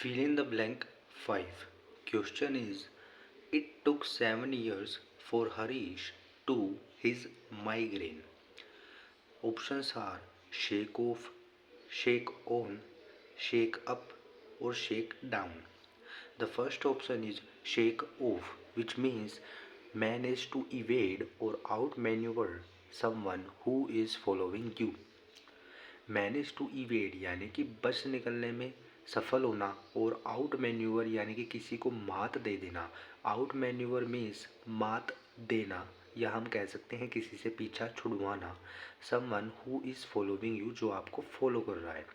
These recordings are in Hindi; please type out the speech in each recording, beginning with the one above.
Fill in the blank 5. Question is, it took 7 years for Harish to his migraine. Options are shake off, shake on, shake up, or shake down. The first option is shake off, which means manage to evade or outmaneuver someone who is following you. Manage to evade यानी कि बच निकलने में सफल होना और आउट मैन्यूवर यानी कि किसी को मात दे देना। आउट मैन्यूवर मीन्स मात देना या हम कह सकते हैं किसी से पीछा छुड़वाना। Someone who is following you, जो आपको फॉलो कर रहा है।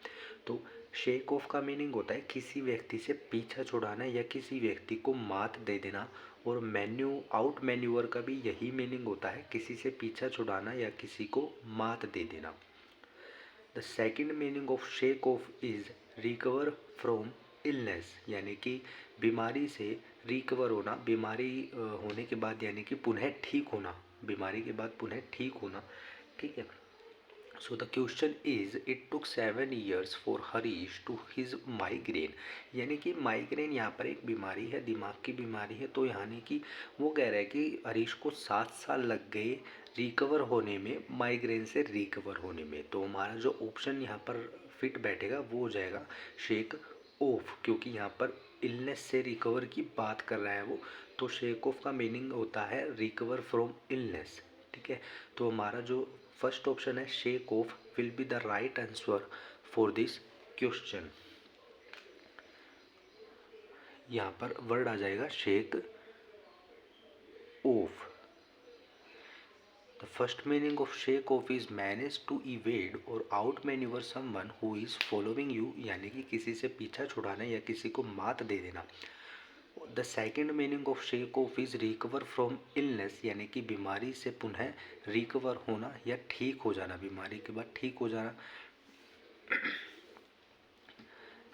तो शेक ऑफ का मीनिंग होता है किसी व्यक्ति से पीछा छुड़ाना या किसी व्यक्ति को मात दे देना। और आउट मैन्यूवर का भी यही मीनिंग होता है, किसी से पीछा छुड़ाना या किसी को मात दे देना। The second meaning of shake off is recover from illness, यानी कि बीमारी से रिकवर होना, बीमारी होने के बाद यानी कि पुनः ठीक होना, बीमारी के बाद पुनः ठीक होना। ठीक है। So the question is it took 7 years for Harish to his migraine, यानी कि माइग्रेन यहाँ पर एक बीमारी है, दिमाग की बीमारी है। तो यानी कि वो कह रहा है कि हरीश को 7 साल लग गए रिकवर होने में, माइग्रेन से रिकवर होने में। तो हमारा जो ऑप्शन यहाँ पर फिट बैठेगा वो हो जाएगा शेक ऑफ, क्योंकि यहाँ पर इलनेस से रिकवर की बात कर रहा है वो। तो शेक ऑफ का मीनिंग होता है रिकवर फ्रॉम इलनेस। ठीक है। तो हमारा जो फर्स्ट ऑप्शन है shake off will be the right answer for this question. यहाँ पर वर्ड आ जाएगा shake off. The first meaning of shake off is manage to evade और outmanoeuvre someone who is following you, यानी कि किसी से पीछा छुड़ाना या किसी को मात दे देना। The second meaning of shake off is recover from illness, यानी कि बीमारी से पुनः रिकवर होना या ठीक हो जाना, बीमारी के बाद ठीक हो जाना।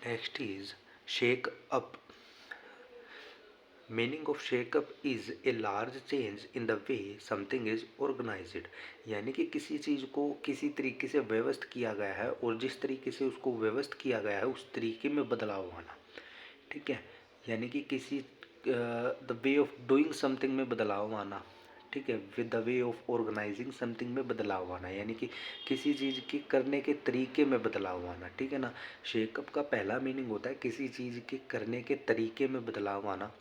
Next is shake up. Meaning of shakeup is a large change in the way something is organized, यानी कि किसी चीज़ को किसी तरीके से व्यवस्थित किया गया है और जिस तरीके से उसको व्यवस्थित किया गया है उस तरीके में बदलाव आना। ठीक है। यानी कि किसी the way of doing something में बदलाव आना। ठीक है। With the way of organizing something में बदलाव आना, यानी कि किसी चीज़ के करने के तरीके में बदलाव आना। ठीक है ना। शेकअप का पहला मीनिंग होता है किसी चीज़ के करने के तरीके में बदलाव आना।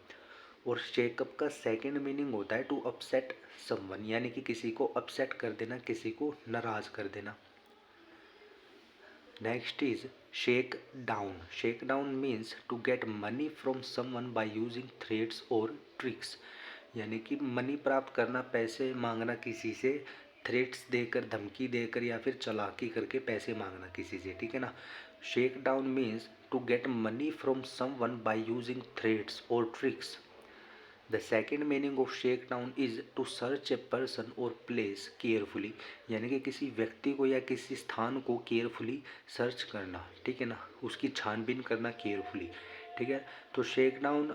और शेकअप का सेकंड मीनिंग होता है टू अपसेट समवन, यानी कि किसी को अपसेट कर देना, किसी को नाराज कर देना। Next is shake down. Shake down means to get money from someone by using threats और ट्रिक्स, यानी कि मनी प्राप्त करना, पैसे मांगना किसी से, थ्रेड्स देकर, धमकी देकर या फिर चालाकी करके पैसे मांगना किसी से। ठीक है ना। Shake down means to get money from someone by using threats और tricks. The second meaning of shake down is to search a person और प्लेस केयरफुली, यानी कि किसी व्यक्ति को या किसी स्थान को केयरफुली सर्च करना। ठीक है ना। उसकी छानबीन करना केयरफुली। ठीक है। तो shake down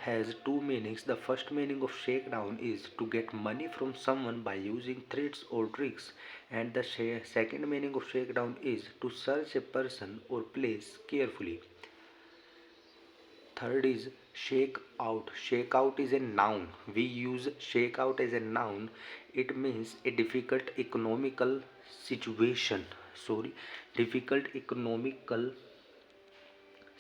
has two meanings. The first meaning of shake down is to get money from someone by using threats और tricks, and the second meaning of shake down is to search a person और place carefully. Third is shake out. Shake out is a noun. We use shake out as a noun. It means a difficult economical situation. Difficult economical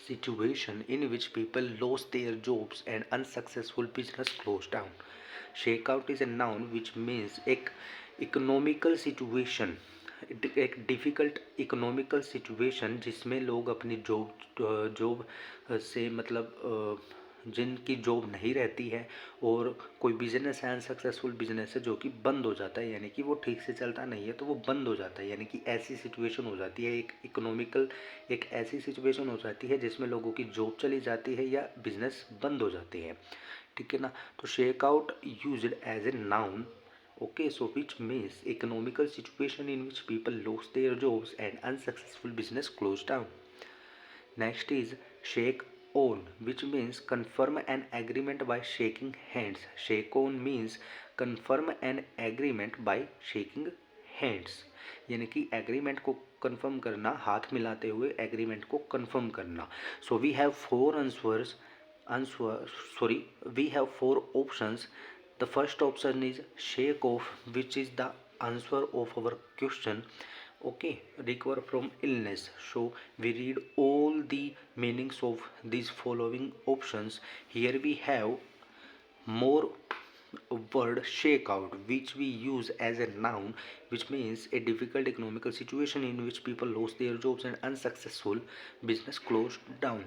situation in which people lost their jobs and unsuccessful business closed down. Shake out is a noun which means एक इकोनॉमिकल सिचुएशन, एक डिफ़िकल्ट इकोनॉमिकल सिचुएशन जिसमें लोग अपनी जॉब से मतलब जिनकी जॉब नहीं रहती है और कोई बिजनेस है, अनसक्सेसफुल बिजनेस है जो कि बंद हो जाता है, यानी कि वो ठीक से चलता नहीं है तो वो बंद हो जाता है, यानी कि ऐसी सिचुएशन हो जाती है। एक इकोनॉमिकल एक ऐसी सिचुएशन हो जाती है जिसमें लोगों की जॉब चली जाती है या बिजनेस बंद हो जाते हैं। ठीक है ना। तो shake out used as a noun, okay, so which means economical situation in which people lost their jobs and unsuccessful business closed down. Next is shake on, which means confirm an agreement by shaking hands. Shake on means confirm an agreement by shaking hands, यानी कि एग्रीमेंट को कंफर्म करना, हाथ मिलाते हुए एग्रीमेंट को कंफर्म करना. So we have four we have four options. The first option is shake off, which is the answer of our question. Okay, recover from illness. So we read all the meanings of these following options. Here we have more word shake out, which we use as a noun, which means a difficult economical situation in which people lost their jobs and unsuccessful business closed down.